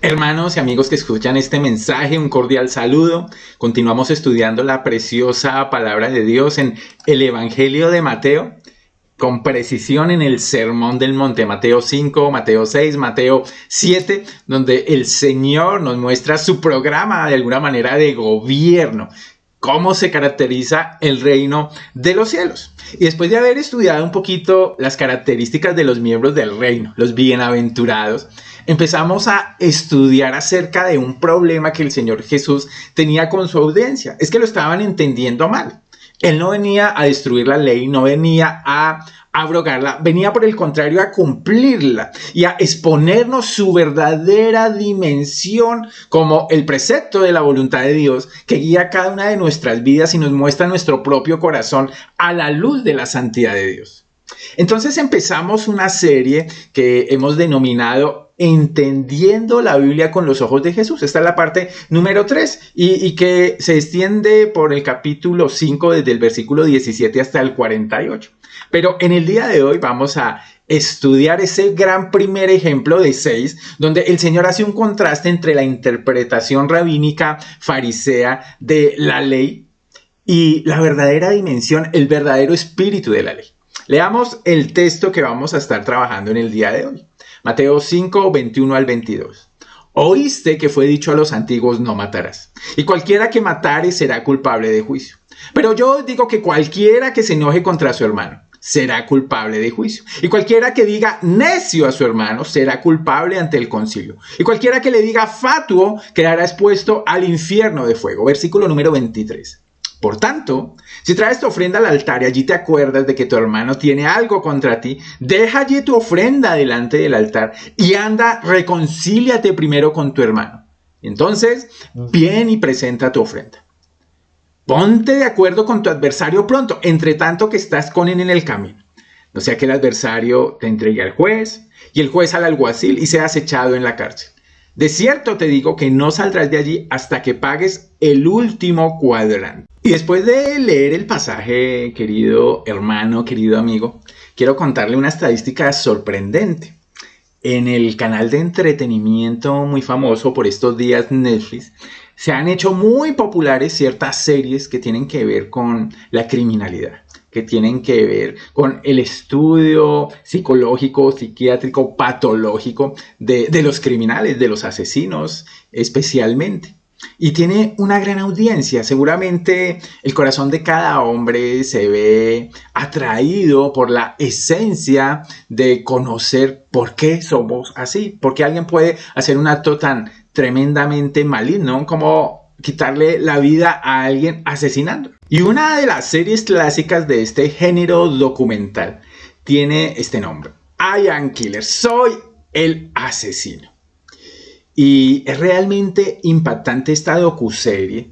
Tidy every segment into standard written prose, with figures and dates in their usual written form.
Hermanos y amigos que escuchan este mensaje, un cordial saludo. Continuamos estudiando la preciosa palabra de Dios en el Evangelio de Mateo, con precisión en el Sermón del Monte, Mateo 5, Mateo 6, Mateo 7, donde el Señor nos muestra su programa de alguna manera de gobierno, cómo se caracteriza el reino de los cielos. Y después de haber estudiado un poquito las características de los miembros del reino, los bienaventurados, empezamos a estudiar acerca de un problema que el Señor Jesús tenía con su audiencia. Es que lo estaban entendiendo mal. Él no venía a destruir la ley, no venía a abrogarla, venía por el contrario a cumplirla y a exponernos su verdadera dimensión como el precepto de la voluntad de Dios que guía cada una de nuestras vidas y nos muestra nuestro propio corazón a la luz de la santidad de Dios. Entonces empezamos una serie que hemos denominado Entendiendo la Biblia con los ojos de Jesús. Esta es la parte número 3 y que se extiende por el capítulo 5 desde el versículo 17 hasta el 48. Pero en el día de hoy vamos a estudiar ese gran primer ejemplo de 6, donde el Señor hace un contraste entre la interpretación rabínica farisea de la ley y la verdadera dimensión, el verdadero espíritu de la ley. Leamos el texto que vamos a estar trabajando en el día de hoy. Mateo 5, 21 al 22. Oíste que fue dicho a los antiguos: no matarás, y cualquiera que matare será culpable de juicio. Pero yo os digo que cualquiera que se enoje contra su hermano será culpable de juicio. Y cualquiera que diga necio a su hermano será culpable ante el concilio. Y cualquiera que le diga fatuo quedará expuesto al infierno de fuego. Versículo número 23. Por tanto, si traes tu ofrenda al altar y allí te acuerdas de que tu hermano tiene algo contra ti, deja allí tu ofrenda delante del altar y anda, reconcíliate primero con tu hermano. Entonces, ven y presenta tu ofrenda. Ponte de acuerdo con tu adversario pronto, entre tanto que estás con él en el camino. No sea que el adversario te entregue al juez y el juez al alguacil y seas echado en la cárcel. De cierto te digo que no saldrás de allí hasta que pagues el último cuadrante. Y después de leer el pasaje, querido hermano, querido amigo, quiero contarle una estadística sorprendente. En el canal de entretenimiento muy famoso por estos días, Netflix, se han hecho muy populares ciertas series que tienen que ver con la criminalidad, que tienen que ver con el estudio psicológico, psiquiátrico, patológico de los criminales, de los asesinos especialmente. Y tiene una gran audiencia. Seguramente el corazón de cada hombre se ve atraído por la esencia de conocer por qué somos así. Por qué alguien puede hacer un acto tan tremendamente maligno como quitarle la vida a alguien asesinando. Y una de las series clásicas de este género documental tiene este nombre: I Am Killer, soy el asesino. Y es realmente impactante esta docuserie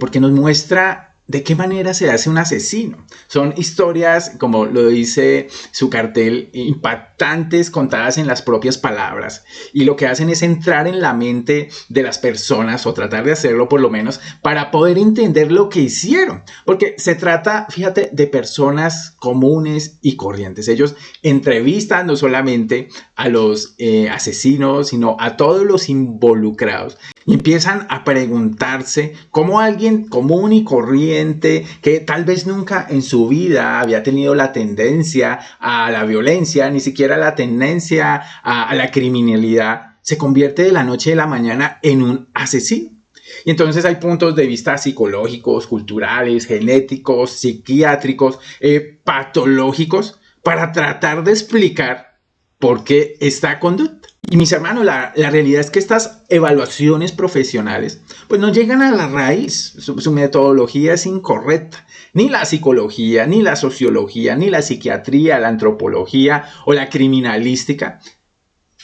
porque nos muestra de qué manera se hace un asesino. Son historias, como lo dice su cartel, impactantes, contadas en las propias palabras. Y lo que hacen es entrar en la mente de las personas, o tratar de hacerlo por lo menos, para poder entender lo que hicieron. Porque se trata, fíjate, de personas comunes y corrientes. Ellos entrevistan no solamente a los asesinos, sino a todos los involucrados. Y empiezan a preguntarse cómo alguien común y corriente, que tal vez nunca en su vida había tenido la tendencia a la violencia, ni siquiera la tendencia a la criminalidad, se convierte de la noche a la mañana en un asesino. Y entonces hay puntos de vista psicológicos, culturales, genéticos, psiquiátricos, patológicos, para tratar de explicar por qué esta conducta. Y mis hermanos, la realidad es que estas evaluaciones profesionales pues no llegan a la raíz. Su metodología es incorrecta. Ni la psicología, ni la sociología, ni la psiquiatría, la antropología o la criminalística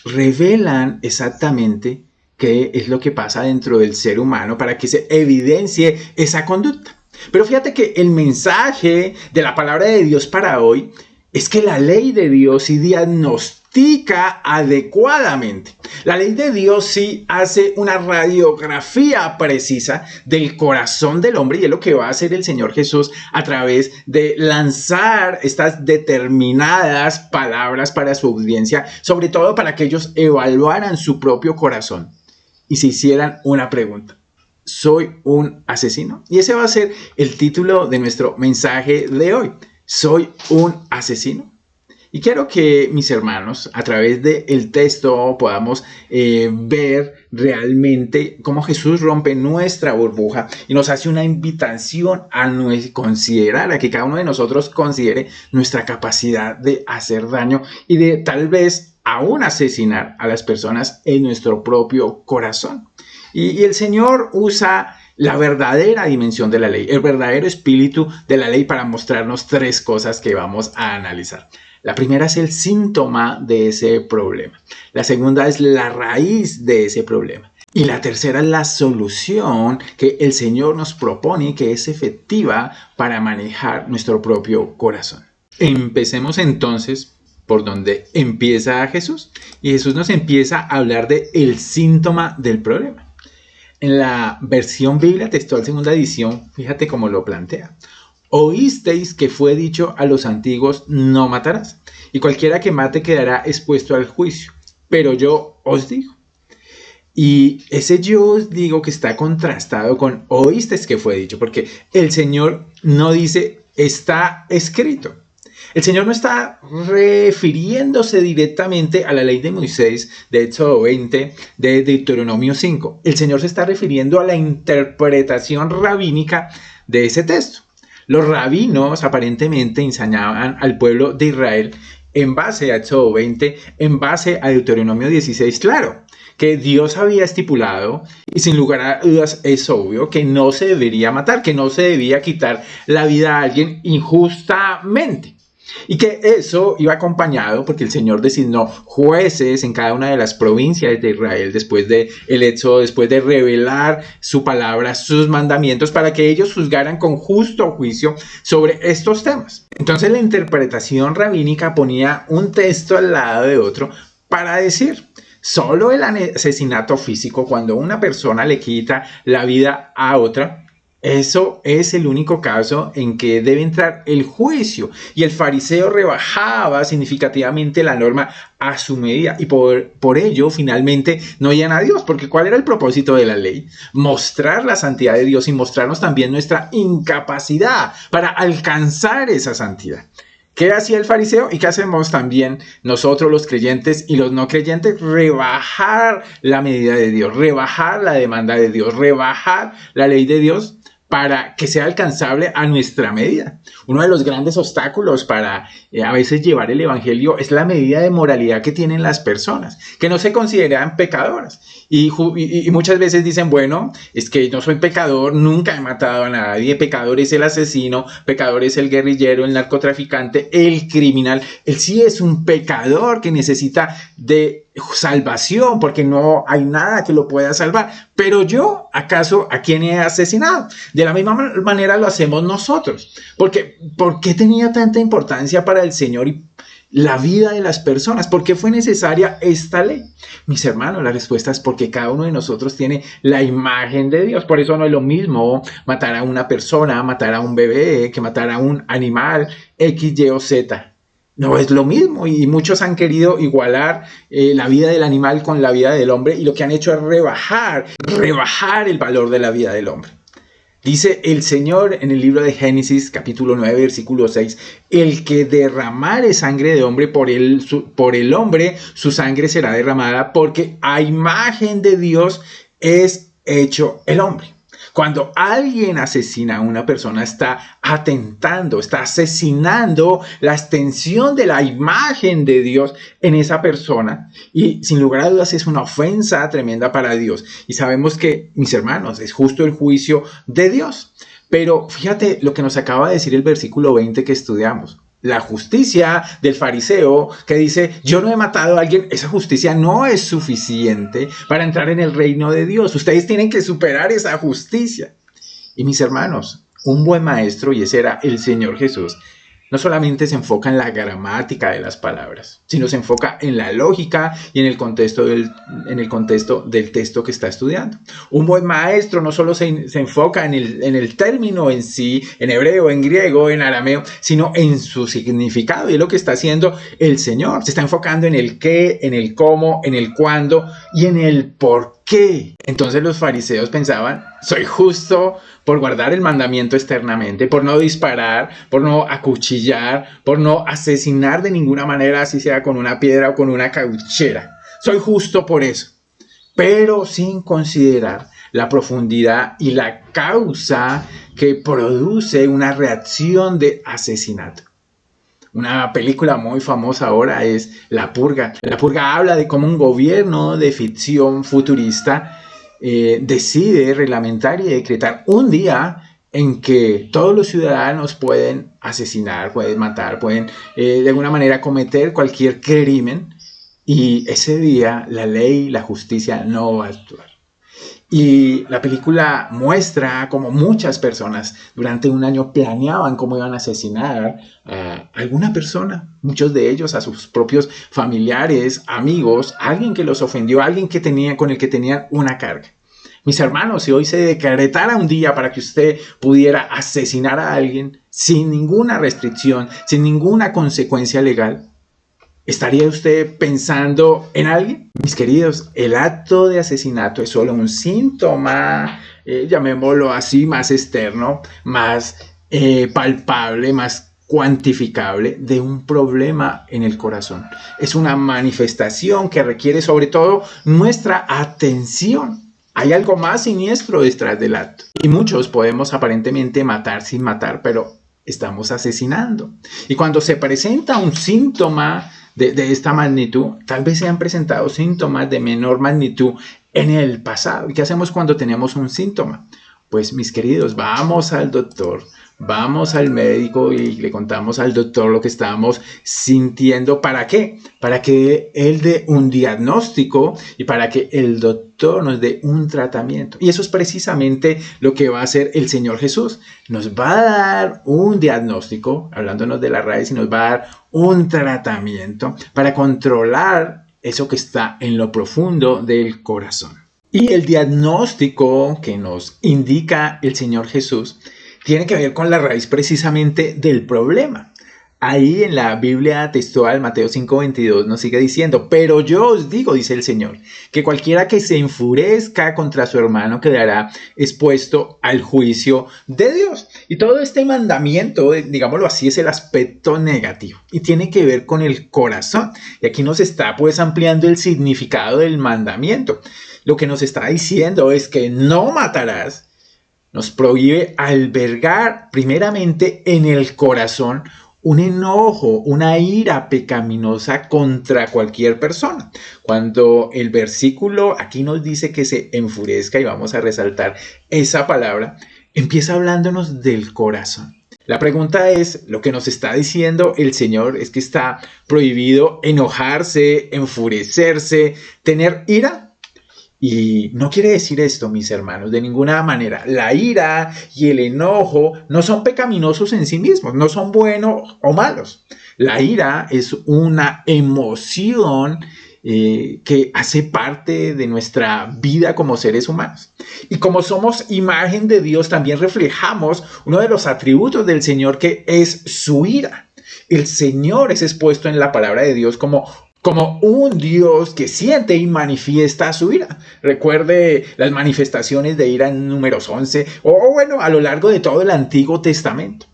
revelan exactamente qué es lo que pasa dentro del ser humano para que se evidencie esa conducta. Pero fíjate que el mensaje de la palabra de Dios para hoy es que la ley de Dios sí diagnostica diagnostica adecuadamente. La ley de Dios sí hace una radiografía precisa del corazón del hombre, y es lo que va a hacer el Señor Jesús a través de lanzar estas determinadas palabras para su audiencia, sobre todo para que ellos evaluaran su propio corazón y se hicieran una pregunta: ¿soy un asesino? Y ese va a ser el título de nuestro mensaje de hoy: ¿soy un asesino? Y quiero que mis hermanos, a través del texto, podamos ver realmente cómo Jesús rompe nuestra burbuja y nos hace una invitación a considerar, a que cada uno de nosotros considere nuestra capacidad de hacer daño y de tal vez aún asesinar a las personas en nuestro propio corazón. Y el Señor usa la verdadera dimensión de la ley, el verdadero espíritu de la ley, para mostrarnos tres cosas que vamos a analizar. La primera es el síntoma de ese problema. La segunda es la raíz de ese problema. Y la tercera es la solución que el Señor nos propone y que es efectiva para manejar nuestro propio corazón. Empecemos entonces por donde empieza Jesús. Y Jesús nos empieza a hablar de el síntoma del problema. En la versión Biblia Textual Segunda Edición, fíjate cómo lo plantea. Oísteis que fue dicho a los antiguos: no matarás, y cualquiera que mate quedará expuesto al juicio. Pero yo os digo. Y ese yo os digo que está contrastado con oísteis que fue dicho, porque el Señor no dice está escrito. El Señor no está refiriéndose directamente a la ley de Moisés, de Éxodo 20, de Deuteronomio 5. El Señor se está refiriendo a la interpretación rabínica de ese texto. Los rabinos aparentemente enseñaban al pueblo de Israel en base a Éxodo 20, en base a Deuteronomio 16, claro, que Dios había estipulado, y sin lugar a dudas es obvio, que no se debería matar, que no se debía quitar la vida a alguien injustamente. Y que eso iba acompañado porque el Señor designó jueces en cada una de las provincias de Israel después del Éxodo, después de revelar su palabra, sus mandamientos, para que ellos juzgaran con justo juicio sobre estos temas. Entonces la interpretación rabínica ponía un texto al lado de otro para decir: solo el asesinato físico, cuando una persona le quita la vida a otra, eso es el único caso en que debe entrar el juicio. Y el fariseo rebajaba significativamente la norma a su medida, y por ello finalmente no oían a Dios, porque ¿cuál era el propósito de la ley? Mostrar la santidad de Dios y mostrarnos también nuestra incapacidad para alcanzar esa santidad. ¿Qué hacía el fariseo y qué hacemos también nosotros los creyentes y los no creyentes? Rebajar la medida de Dios, rebajar la demanda de Dios, rebajar la ley de Dios para que sea alcanzable a nuestra medida. Uno de los grandes obstáculos para a veces llevar el evangelio es la medida de moralidad que tienen las personas, que no se consideran pecadoras. Y muchas veces dicen: bueno, es que no soy pecador, nunca he matado a nadie, pecador es el asesino, pecador es el guerrillero, el narcotraficante, el criminal. Él sí es un pecador que necesita de salvación porque no hay nada que lo pueda salvar. Pero yo, ¿acaso a quién he asesinado? De la misma manera lo hacemos nosotros. Porque ¿por qué tenía tanta importancia para el Señor y la vida de las personas? ¿Por qué fue necesaria esta ley? Mis hermanos, la respuesta es porque cada uno de nosotros tiene la imagen de Dios. Por eso no es lo mismo matar a una persona, matar a un bebé, que matar a un animal X, Y o Z. No es lo mismo, y muchos han querido igualar la vida del animal con la vida del hombre, y lo que han hecho es rebajar el valor de la vida del hombre. Dice el Señor en el libro de Génesis, capítulo 9, versículo 6, el que derramare sangre de hombre, por el hombre su sangre será derramada, porque a imagen de Dios es hecho el hombre. Cuando alguien asesina a una persona, está atentando, está asesinando la extensión de la imagen de Dios en esa persona, y sin lugar a dudas es una ofensa tremenda para Dios. Y sabemos que, mis hermanos, es justo el juicio de Dios. Pero fíjate lo que nos acaba de decir el versículo 20 que estudiamos. La justicia del fariseo que dice: yo no he matado a alguien, esa justicia no es suficiente para entrar en el reino de Dios. Ustedes tienen que superar esa justicia. Y mis hermanos, un buen maestro, y ese era el Señor Jesús, no solamente se enfoca en la gramática de las palabras, sino se enfoca en la lógica y en el contexto del texto que está estudiando. Un buen maestro no solo se enfoca en el término en sí, en hebreo, en griego, en arameo, sino en su significado. Y es lo que está haciendo el Señor. Se está enfocando en el qué, en el cómo, en el cuándo y en el por qué. Entonces los fariseos pensaban, soy justo por guardar el mandamiento externamente, por no disparar, por no acuchillar, por no asesinar de ninguna manera, así sea con una piedra o con una cauchera. Soy justo por eso, pero sin considerar la profundidad y la causa que produce una reacción de asesinato. Una película muy famosa ahora es La Purga. La Purga habla de cómo un gobierno de ficción futurista decide reglamentar y decretar un día en que todos los ciudadanos pueden asesinar, pueden matar, pueden de alguna manera cometer cualquier crimen, y ese día la ley, la justicia no va a actuar. Y la película muestra cómo muchas personas durante un año planeaban cómo iban a asesinar a alguna persona, muchos de ellos a sus propios familiares, amigos, alguien que los ofendió, alguien con el que tenían una carga. Mis hermanos, si hoy se decretara un día para que usted pudiera asesinar a alguien sin ninguna restricción, sin ninguna consecuencia legal, ¿estaría usted pensando en alguien? Mis queridos, el acto de asesinato es solo un síntoma, llamémoslo así, más externo, más palpable, más cuantificable de un problema en el corazón. Es una manifestación que requiere sobre todo nuestra atención. Hay algo más siniestro detrás del acto. Y muchos podemos aparentemente matar sin matar, pero estamos asesinando. Y cuando se presenta un síntoma de esta magnitud, tal vez se han presentado síntomas de menor magnitud en el pasado. ¿Y qué hacemos cuando tenemos un síntoma? Pues mis queridos, vamos al doctor, vamos al médico y le contamos al doctor lo que estamos sintiendo. ¿Para qué? Para que él dé un diagnóstico y para que el doctor nos dé un tratamiento. Y eso es precisamente lo que va a hacer el Señor Jesús. Nos va a dar un diagnóstico, hablándonos de la raíz, y nos va a dar un tratamiento para controlar eso que está en lo profundo del corazón. Y el diagnóstico que nos indica el Señor Jesús tiene que ver con la raíz precisamente del problema. Ahí en la Biblia textual, Mateo 5:22, nos sigue diciendo, pero yo os digo, dice el Señor, que cualquiera que se enfurezca contra su hermano quedará expuesto al juicio de Dios. Y todo este mandamiento, digámoslo así, es el aspecto negativo y tiene que ver con el corazón. Y aquí nos está pues ampliando el significado del mandamiento. Lo que nos está diciendo es que no matarás. Nos prohíbe albergar primeramente en el corazón un enojo, una ira pecaminosa contra cualquier persona. Cuando el versículo aquí nos dice que se enfurezca, y vamos a resaltar esa palabra, empieza hablándonos del corazón. La pregunta es, lo que nos está diciendo el Señor es que está prohibido enojarse, enfurecerse, tener ira. Y no quiere decir esto, mis hermanos, de ninguna manera. La ira y el enojo no son pecaminosos en sí mismos, no son buenos o malos. La ira es una emoción que hace parte de nuestra vida como seres humanos. Y como somos imagen de Dios, también reflejamos uno de los atributos del Señor, que es su ira. El Señor es expuesto en la palabra de Dios como un Dios que siente y manifiesta su ira. Recuerde las manifestaciones de ira en Números 11, o bueno, a lo largo de todo el Antiguo Testamento.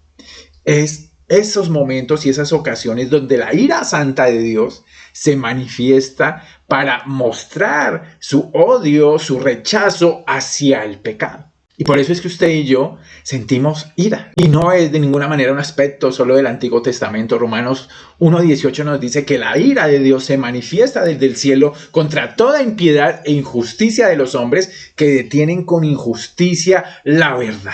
Es esos momentos y esas ocasiones donde la ira santa de Dios se manifiesta para mostrar su odio, su rechazo hacia el pecado. Y por eso es que usted y yo sentimos ira. Y no es de ninguna manera un aspecto solo del Antiguo Testamento. Romanos 1:18 nos dice que la ira de Dios se manifiesta desde el cielo contra toda impiedad e injusticia de los hombres que detienen con injusticia la verdad.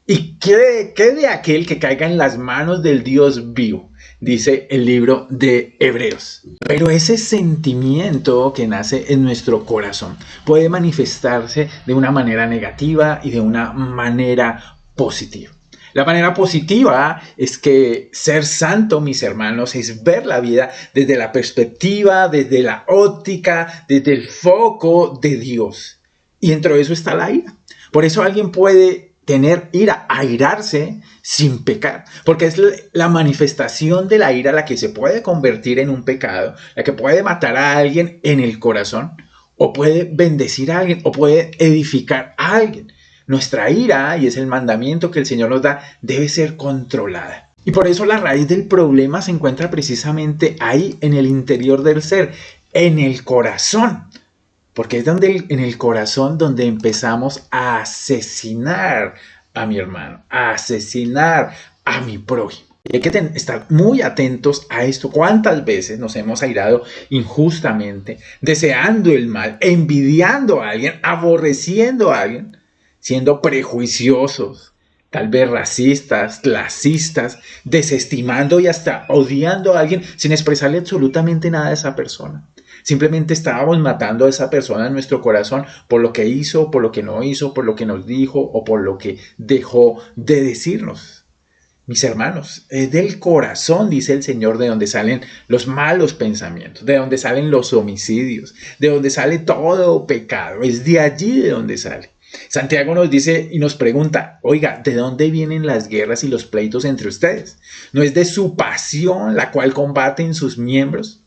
¿Y qué de aquel que caiga en las manos del Dios vivo? Dice el libro de Hebreos. Pero ese sentimiento que nace en nuestro corazón puede manifestarse de una manera negativa y de una manera positiva. La manera positiva es que ser santo, mis hermanos, es ver la vida desde la perspectiva, desde la óptica, desde el foco de Dios. Y dentro de eso está la ira. Por eso alguien puede tener ira, airarse sin pecar, porque es la manifestación de la ira la que se puede convertir en un pecado, la que puede matar a alguien en el corazón, o puede bendecir a alguien, o puede edificar a alguien. Nuestra ira, y es el mandamiento que el Señor nos da, debe ser controlada. Y por eso la raíz del problema se encuentra precisamente ahí, en el interior del ser, en el corazón. Porque es en el corazón donde empezamos a asesinar a mi hermano, a asesinar a mi prójimo. Y hay que estar muy atentos a esto. ¿Cuántas veces nos hemos airado injustamente, deseando el mal, envidiando a alguien, aborreciendo a alguien, siendo prejuiciosos, tal vez racistas, clasistas, desestimando y hasta odiando a alguien sin expresarle absolutamente nada a esa persona? Simplemente estábamos matando a esa persona en nuestro corazón por lo que hizo, por lo que no hizo, por lo que nos dijo o por lo que dejó de decirnos. Mis hermanos, es del corazón, dice el Señor, de donde salen los malos pensamientos, de donde salen los homicidios, de donde sale todo pecado. Es de allí de donde sale. Santiago nos dice y nos pregunta, oiga, ¿de dónde vienen las guerras y los pleitos entre ustedes? ¿No es de su pasión la cual combaten sus miembros?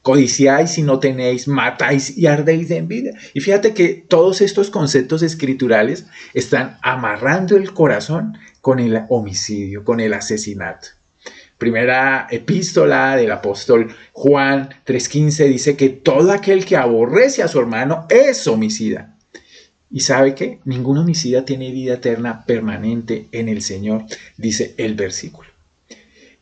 Codiciáis y no tenéis, matáis y ardéis de envidia. Y fíjate que todos estos conceptos escriturales están amarrando el corazón con el homicidio, con el asesinato. Primera epístola del apóstol Juan 3:15 dice que todo aquel que aborrece a su hermano es homicida. ¿Y sabe qué? Ningún homicida tiene vida eterna permanente en el Señor, dice el versículo.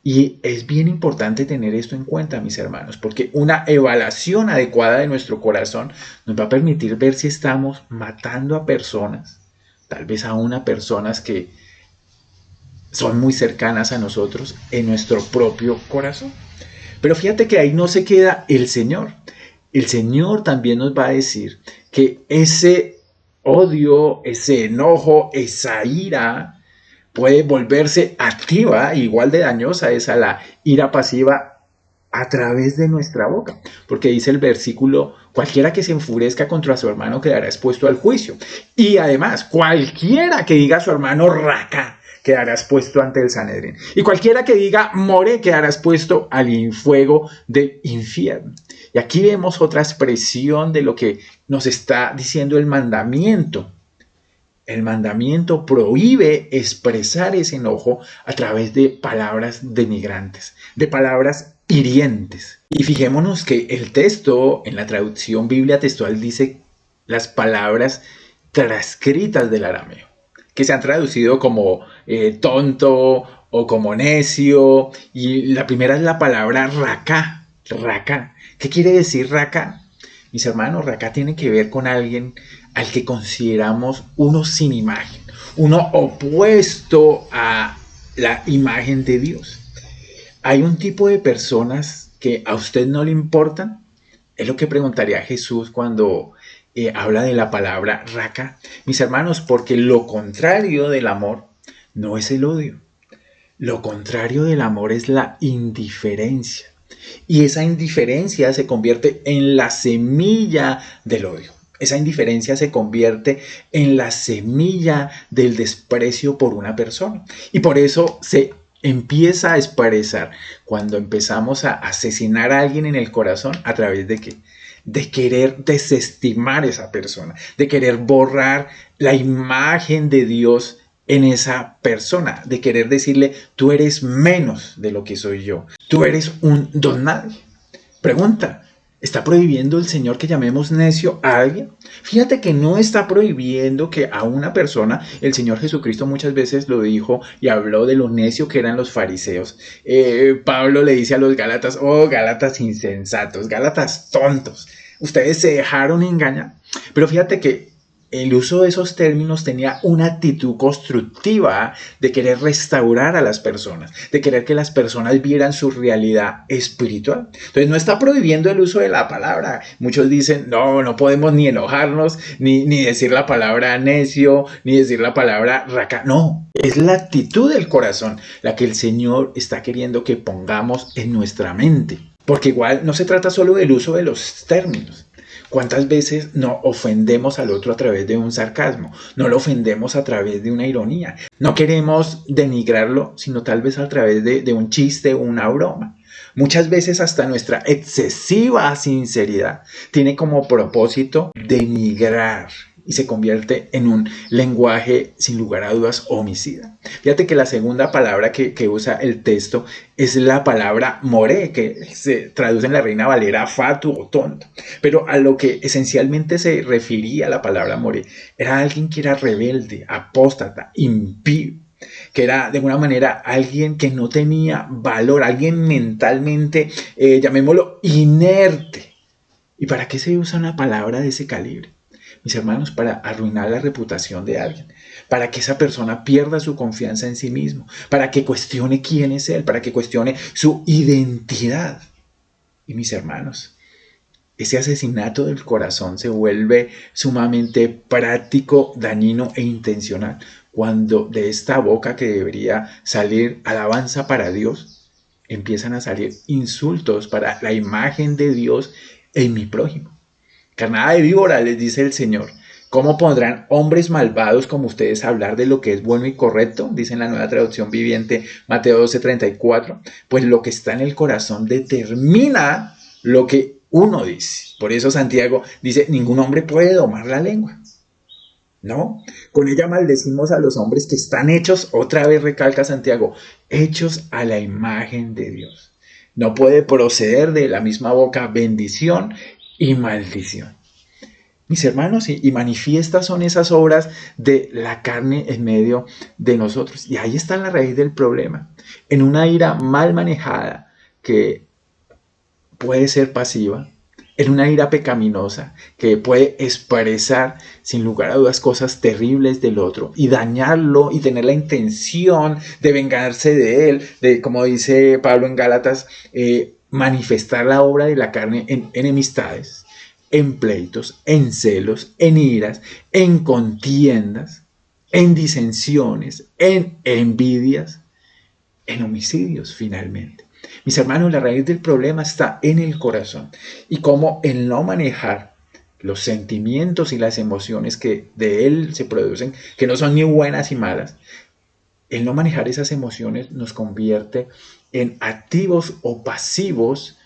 Y es bien importante tener esto en cuenta, mis hermanos, porque una evaluación adecuada de nuestro corazón nos va a permitir ver si estamos matando a personas, tal vez aún a personas que son muy cercanas a nosotros en nuestro propio corazón. Pero fíjate que ahí no se queda el Señor. El Señor también nos va a decir que ese odio, ese enojo, esa ira puede volverse activa, igual de dañosa es a la ira pasiva a través de nuestra boca. Porque dice el versículo, cualquiera que se enfurezca contra su hermano quedará expuesto al juicio. Y además, cualquiera que diga a su hermano raca quedará expuesto ante el Sanedrín. Y cualquiera que diga more quedará expuesto al fuego del infierno. Y aquí vemos otra expresión de lo que nos está diciendo el mandamiento. El mandamiento prohíbe expresar ese enojo a través de palabras denigrantes, de palabras hirientes. Y fijémonos que el texto en la traducción Biblia textual dice las palabras transcritas del arameo, que se han traducido como tonto o como necio. Y la primera es la palabra raca. Raca. ¿Qué quiere decir raca? Mis hermanos, raca tiene que ver con alguien al que consideramos uno sin imagen, uno opuesto a la imagen de Dios. Hay un tipo de personas que a usted no le importan. Es lo que preguntaría Jesús cuando habla de la palabra raca. Mis hermanos, porque lo contrario del amor no es el odio. Lo contrario del amor es la indiferencia. Y esa indiferencia se convierte en la semilla del odio. Esa indiferencia se convierte en la semilla del desprecio por una persona. Y por eso se empieza a expresar cuando empezamos a asesinar a alguien en el corazón. ¿A través de qué? De querer desestimar a esa persona, de querer borrar la imagen de Dios en esa persona, de querer decirle, tú eres menos de lo que soy yo, tú eres un don nadie. Pregunta, ¿está prohibiendo el Señor que llamemos necio a alguien? Fíjate que no está prohibiendo que a una persona, el Señor Jesucristo muchas veces lo dijo y habló de lo necio que eran los fariseos. Pablo le dice a los Gálatas, oh Gálatas insensatos, Gálatas tontos, ustedes se dejaron engañar. Pero fíjate que el uso de esos términos tenía una actitud constructiva de querer restaurar a las personas, de querer que las personas vieran su realidad espiritual. Entonces no está prohibiendo el uso de la palabra. Muchos dicen, no, no podemos ni enojarnos, ni decir la palabra necio, ni decir la palabra raca. No, es la actitud del corazón la que el Señor está queriendo que pongamos en nuestra mente. Porque igual no se trata solo del uso de los términos. ¿Cuántas veces no ofendemos al otro a través de un sarcasmo? No lo ofendemos a través de una ironía. No queremos denigrarlo, sino tal vez a través de un chiste o una broma. Muchas veces hasta nuestra excesiva sinceridad tiene como propósito denigrar y se convierte en un lenguaje sin lugar a dudas homicida. Fíjate que la segunda palabra que usa el texto es la palabra moré, que se traduce en la Reina Valera fatuo o tonto. Pero a lo que esencialmente se refería la palabra moré era alguien que era rebelde, apóstata, impío, que era de alguna manera alguien que no tenía valor, alguien mentalmente, llamémoslo, inerte. ¿Y para qué se usa una palabra de ese calibre? Mis hermanos, para arruinar la reputación de alguien, para que esa persona pierda su confianza en sí mismo, para que cuestione quién es él, para que cuestione su identidad. Y mis hermanos, ese asesinato del corazón se vuelve sumamente práctico, dañino e intencional cuando de esta boca que debería salir alabanza para Dios, empiezan a salir insultos para la imagen de Dios en mi prójimo. Carnada de víbora, les dice el Señor. ¿Cómo podrán hombres malvados como ustedes hablar de lo que es bueno y correcto? Dice en la Nueva Traducción Viviente, Mateo 12:34. Pues lo que está en el corazón determina lo que uno dice. Por eso Santiago dice, ningún hombre puede domar la lengua. ¿No? Con ella maldecimos a los hombres que están hechos, otra vez recalca Santiago, hechos a la imagen de Dios. No puede proceder de la misma boca bendición y maldición. Mis hermanos, y manifiestas son esas obras de la carne en medio de nosotros. Y ahí está la raíz del problema. En una ira mal manejada que puede ser pasiva, en una ira pecaminosa que puede expresar sin lugar a dudas cosas terribles del otro y dañarlo y tener la intención de vengarse de él, de, como dice Pablo en Gálatas, manifestar la obra de la carne en enemistades, en pleitos, en celos, en iras, en contiendas, en disensiones, en envidias, en homicidios finalmente. Mis hermanos, la raíz del problema está en el corazón y cómo el no manejar los sentimientos y las emociones que de él se producen, que no son ni buenas ni malas, el no manejar esas emociones nos convierte en activos o pasivos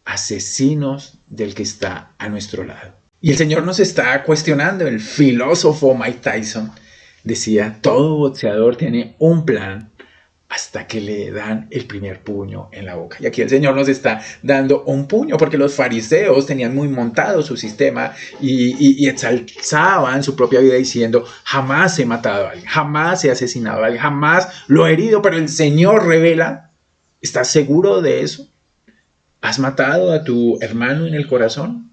asesinos del que está a nuestro lado. Y el Señor nos está cuestionando. El filósofo Mike Tyson decía, todo boxeador tiene un plan hasta que le dan el primer puño en la boca. Y aquí el Señor nos está dando un puño, porque los fariseos tenían muy montado su sistema y exalzaban su propia vida diciendo, jamás he matado a alguien, jamás he asesinado a alguien, jamás lo he herido, pero el Señor revela, ¿estás seguro de eso? ¿Has matado a tu hermano en el corazón?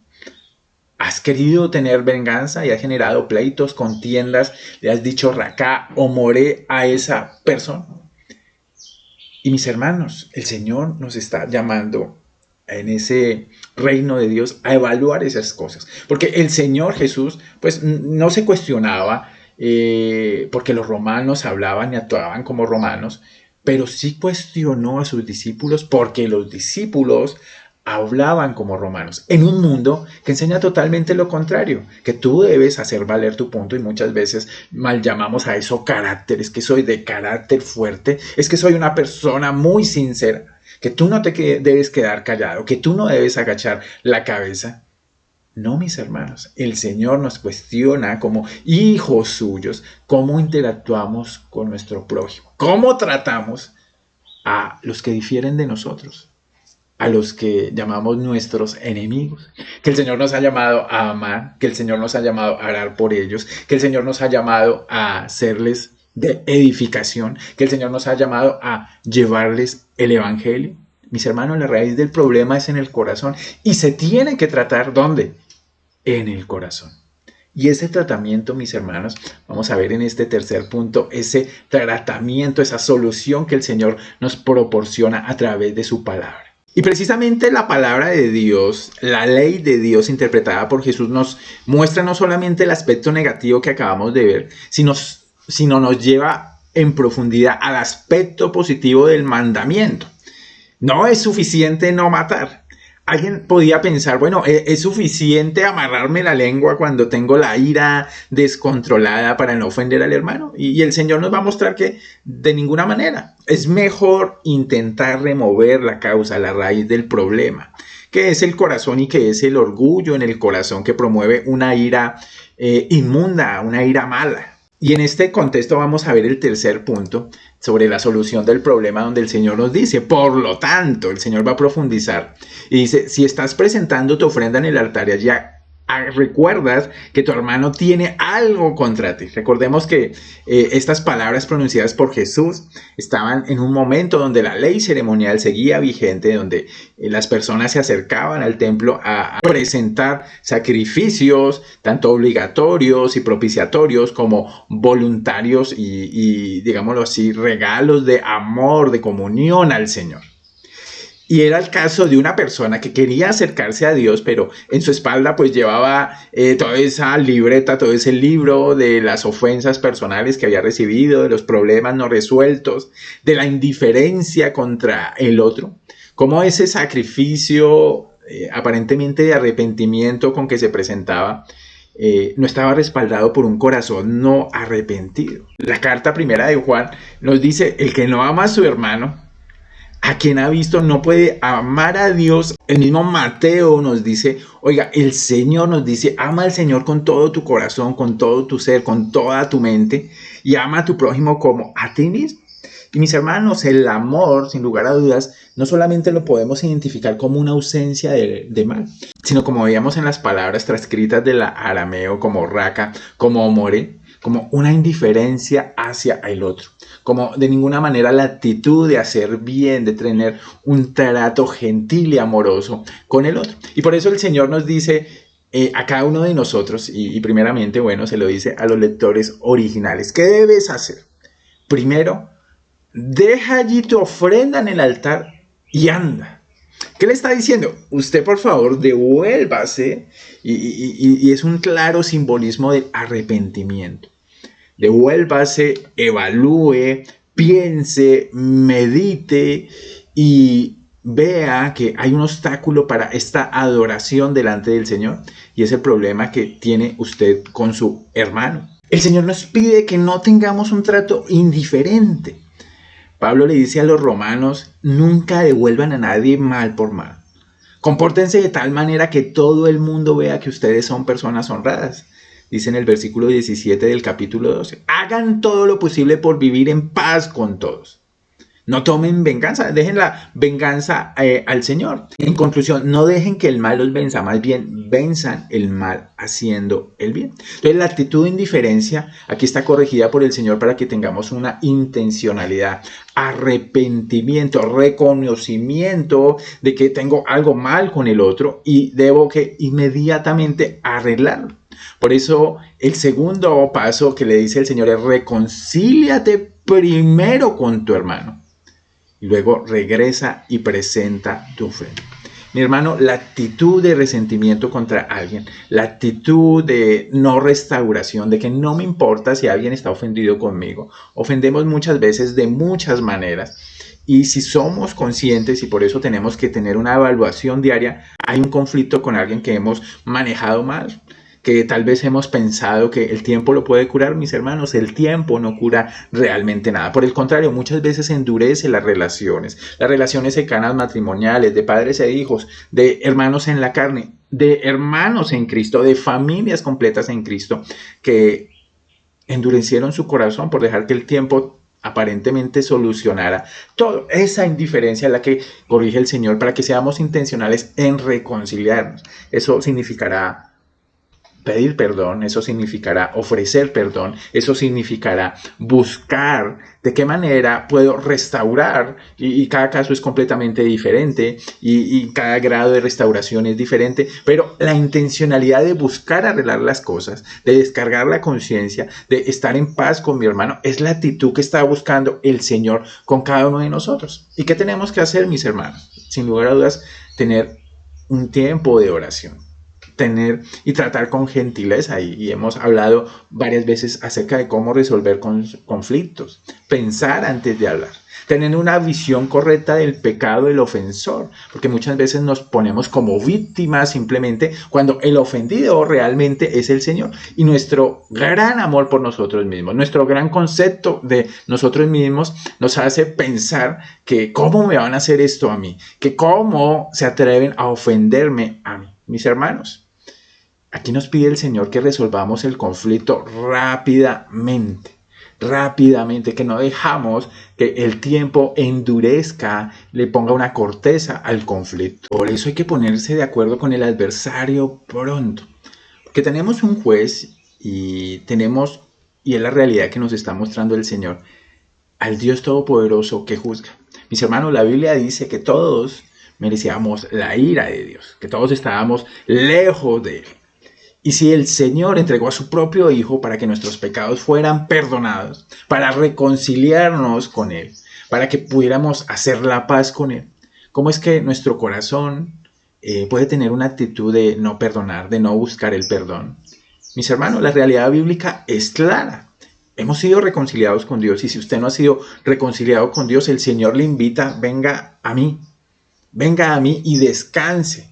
¿Has querido tener venganza y has generado pleitos, contiendas? ¿Le has dicho racá o moré a esa persona? Y mis hermanos, el Señor nos está llamando en ese reino de Dios a evaluar esas cosas. Porque el Señor Jesús, pues no se cuestionaba porque los romanos hablaban y actuaban como romanos, pero sí cuestionó a sus discípulos porque los discípulos hablaban como romanos, en un mundo que enseña totalmente lo contrario, que tú debes hacer valer tu punto y muchas veces mal llamamos a eso carácter, es que soy de carácter fuerte, es que soy una persona muy sincera, que tú no te debes quedar callado, que tú no debes agachar la cabeza. No, mis hermanos, el Señor nos cuestiona como hijos suyos, cómo interactuamos con nuestro prójimo, cómo tratamos a los que difieren de nosotros, a los que llamamos nuestros enemigos, que el Señor nos ha llamado a amar, que el Señor nos ha llamado a orar por ellos, que el Señor nos ha llamado a hacerles de edificación, que el Señor nos ha llamado a llevarles el Evangelio. Mis hermanos, la raíz del problema es en el corazón y se tiene que tratar, ¿dónde? En el corazón. Y ese tratamiento, mis hermanos, vamos a ver en este tercer punto, ese tratamiento, esa solución que el Señor nos proporciona a través de su palabra. Y precisamente la palabra de Dios, la ley de Dios interpretada por Jesús nos muestra no solamente el aspecto negativo que acabamos de ver, sino nos lleva en profundidad al aspecto positivo del mandamiento. No es suficiente no matar. Alguien podía pensar, bueno, ¿es suficiente amarrarme la lengua cuando tengo la ira descontrolada para no ofender al hermano? Y el Señor nos va a mostrar que de ninguna manera. Es mejor intentar remover la causa, la raíz del problema, que es el corazón y que es el orgullo en el corazón que promueve una ira inmunda, una ira mala. Y en este contexto vamos a ver el tercer punto sobre la solución del problema, donde el Señor nos dice, por lo tanto, el Señor va a profundizar y dice, si estás presentando tu ofrenda en el altar y allá recuerdas que tu hermano tiene algo contra ti. Recordemos que estas palabras pronunciadas por Jesús estaban en un momento donde la ley ceremonial seguía vigente, donde las personas se acercaban al templo a presentar sacrificios, tanto obligatorios y propiciatorios como voluntarios y digámoslo así, regalos de amor, de comunión al Señor. Y era el caso de una persona que quería acercarse a Dios, pero en su espalda pues llevaba toda esa libreta, todo ese libro de las ofensas personales que había recibido, de los problemas no resueltos, de la indiferencia contra el otro. Cómo ese sacrificio aparentemente de arrepentimiento con que se presentaba no estaba respaldado por un corazón no arrepentido. La carta primera de Juan nos dice, el que no ama a su hermano, a quien ha visto no puede amar a Dios. El mismo Mateo nos dice, oiga, el Señor nos dice, ama al Señor con todo tu corazón, con todo tu ser, con toda tu mente y ama a tu prójimo como a ti mismo. Y mis hermanos, el amor, sin lugar a dudas, no solamente lo podemos identificar como una ausencia de mal, sino como veíamos en las palabras transcritas del arameo como raka, como more, como una indiferencia hacia el otro, como de ninguna manera la actitud de hacer bien, de tener un trato gentil y amoroso con el otro. Y por eso el Señor nos dice a cada uno de nosotros, y primeramente, bueno, se lo dice a los lectores originales, ¿qué debes hacer? Primero, deja allí tu ofrenda en el altar y anda. ¿Qué le está diciendo? Usted, por favor, devuélvase, y es un claro simbolismo del arrepentimiento. Devuélvase, evalúe, piense, medite y vea que hay un obstáculo para esta adoración delante del Señor, y es el problema que tiene usted con su hermano. El Señor nos pide que no tengamos un trato indiferente. Pablo le dice a los romanos, nunca devuelvan a nadie mal por mal. Compórtense de tal manera que todo el mundo vea que ustedes son personas honradas. Dice en el versículo 17 del capítulo 12, hagan todo lo posible por vivir en paz con todos. No tomen venganza, dejen la venganza al Señor. En conclusión, no dejen que el mal los venza, más bien venzan el mal haciendo el bien. Entonces la actitud de indiferencia aquí está corregida por el Señor para que tengamos una intencionalidad, arrepentimiento, reconocimiento de que tengo algo mal con el otro y debo que inmediatamente arreglarlo. Por eso el segundo paso que le dice el Señor es reconcíliate primero con tu hermano. Y luego regresa y presenta tu ofrenda. Mi hermano, la actitud de resentimiento contra alguien, la actitud de no restauración, de que no me importa si alguien está ofendido conmigo. Ofendemos muchas veces de muchas maneras. Y si somos conscientes, y por eso tenemos que tener una evaluación diaria, hay un conflicto con alguien que hemos manejado mal, que tal vez hemos pensado que el tiempo lo puede curar, mis hermanos, el tiempo no cura realmente nada. Por el contrario, muchas veces endurece las relaciones cercanas matrimoniales, de padres e hijos, de hermanos en la carne, de hermanos en Cristo, de familias completas en Cristo, que endurecieron su corazón por dejar que el tiempo aparentemente solucionara toda esa indiferencia en la que corrige el Señor para que seamos intencionales en reconciliarnos. Eso significará pedir perdón, eso significará ofrecer perdón, eso significará buscar de qué manera puedo restaurar, y cada caso es completamente diferente y cada grado de restauración es diferente, pero la intencionalidad de buscar arreglar las cosas, de descargar la conciencia, de estar en paz con mi hermano, es la actitud que está buscando el Señor con cada uno de nosotros. ¿Y qué tenemos que hacer, mis hermanos? Sin lugar a dudas, tener un tiempo de oración, tener y tratar con gentileza, y hemos hablado varias veces acerca de cómo resolver conflictos, pensar antes de hablar, tener una visión correcta del pecado del ofensor, porque muchas veces nos ponemos como víctimas simplemente cuando el ofendido realmente es el Señor, y nuestro gran amor por nosotros mismos, nuestro gran concepto de nosotros mismos nos hace pensar que cómo me van a hacer esto a mí, que cómo se atreven a ofenderme a mí. Mis hermanos, aquí nos pide el Señor que resolvamos el conflicto rápidamente, que no dejamos que el tiempo endurezca, le ponga una corteza al conflicto. Por eso hay que ponerse de acuerdo con el adversario pronto, porque tenemos un juez y es la realidad que nos está mostrando el Señor, al Dios Todopoderoso que juzga. Mis hermanos, la Biblia dice que todos merecíamos la ira de Dios, que todos estábamos lejos de Él. Y si el Señor entregó a su propio Hijo para que nuestros pecados fueran perdonados, para reconciliarnos con Él, para que pudiéramos hacer la paz con Él, ¿cómo es que nuestro corazón puede tener una actitud de no perdonar, de no buscar el perdón? Mis hermanos, la realidad bíblica es clara. Hemos sido reconciliados con Dios, y si usted no ha sido reconciliado con Dios, el Señor le invita: venga a mí y descanse.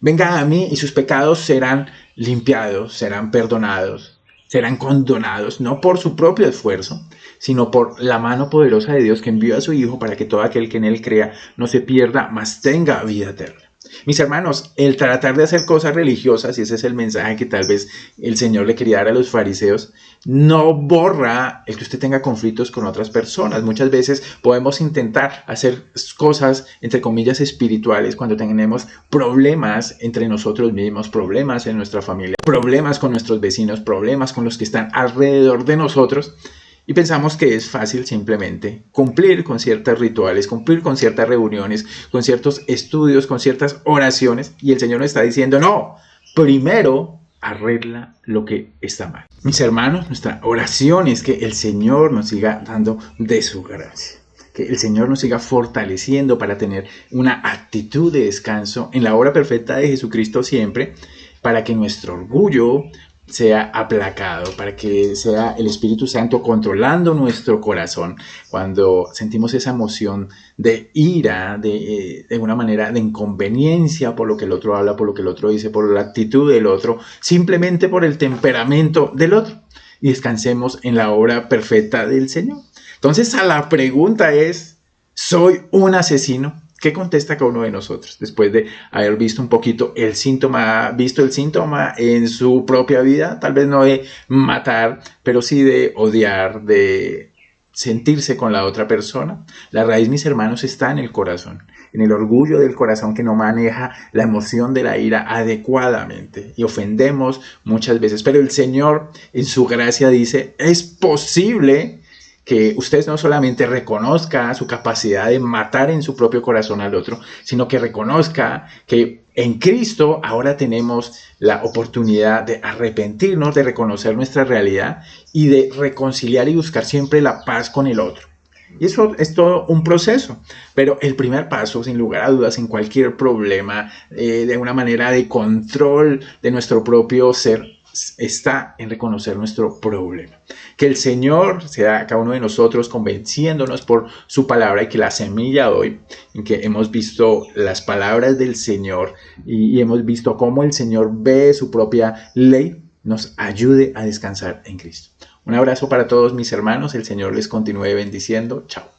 Venga a mí y sus pecados serán limpiados, serán perdonados, serán condonados, no por su propio esfuerzo, sino por la mano poderosa de Dios, que envió a su Hijo para que todo aquel que en Él crea no se pierda, mas tenga vida eterna. Mis hermanos, el tratar de hacer cosas religiosas, y ese es el mensaje que tal vez el Señor le quería dar a los fariseos, no borra el que usted tenga conflictos con otras personas. Muchas veces podemos intentar hacer cosas, entre comillas, espirituales, cuando tenemos problemas entre nosotros mismos, problemas en nuestra familia, problemas con nuestros vecinos, problemas con los que están alrededor de nosotros. Y pensamos que es fácil simplemente cumplir con ciertos rituales, cumplir con ciertas reuniones, con ciertos estudios, con ciertas oraciones. Y el Señor nos está diciendo: no, primero arregla lo que está mal. Mis hermanos, nuestra oración es que el Señor nos siga dando de su gracia, que el Señor nos siga fortaleciendo para tener una actitud de descanso en la obra perfecta de Jesucristo siempre, para que nuestro orgullo sea aplacado, para que sea el Espíritu Santo controlando nuestro corazón cuando sentimos esa emoción de ira, de una manera de inconveniencia por lo que el otro habla, por lo que el otro dice, por la actitud del otro, simplemente por el temperamento del otro, y descansemos en la obra perfecta del Señor. Entonces, a la pregunta es: ¿soy un asesino? ¿Qué contesta cada uno de nosotros después de haber visto un poquito el síntoma, en su propia vida? Tal vez no de matar, pero sí de odiar, de sentirse con la otra persona. La raíz, mis hermanos, está en el corazón, en el orgullo del corazón que no maneja la emoción de la ira adecuadamente, y ofendemos muchas veces. Pero el Señor, en su gracia, dice: es posible que usted no solamente reconozca su capacidad de matar en su propio corazón al otro, sino que reconozca que en Cristo ahora tenemos la oportunidad de arrepentirnos, de reconocer nuestra realidad y de reconciliar y buscar siempre la paz con el otro. Y eso es todo un proceso, pero el primer paso, sin lugar a dudas, en cualquier problema, de una manera de control de nuestro propio ser, está en reconocer nuestro problema. Que el Señor sea cada uno de nosotros convenciéndonos por su palabra, y que la semilla hoy, en que hemos visto las palabras del Señor y hemos visto cómo el Señor ve su propia ley, nos ayude a descansar en Cristo. Un abrazo para todos mis hermanos, el Señor les continúe bendiciendo. Chao.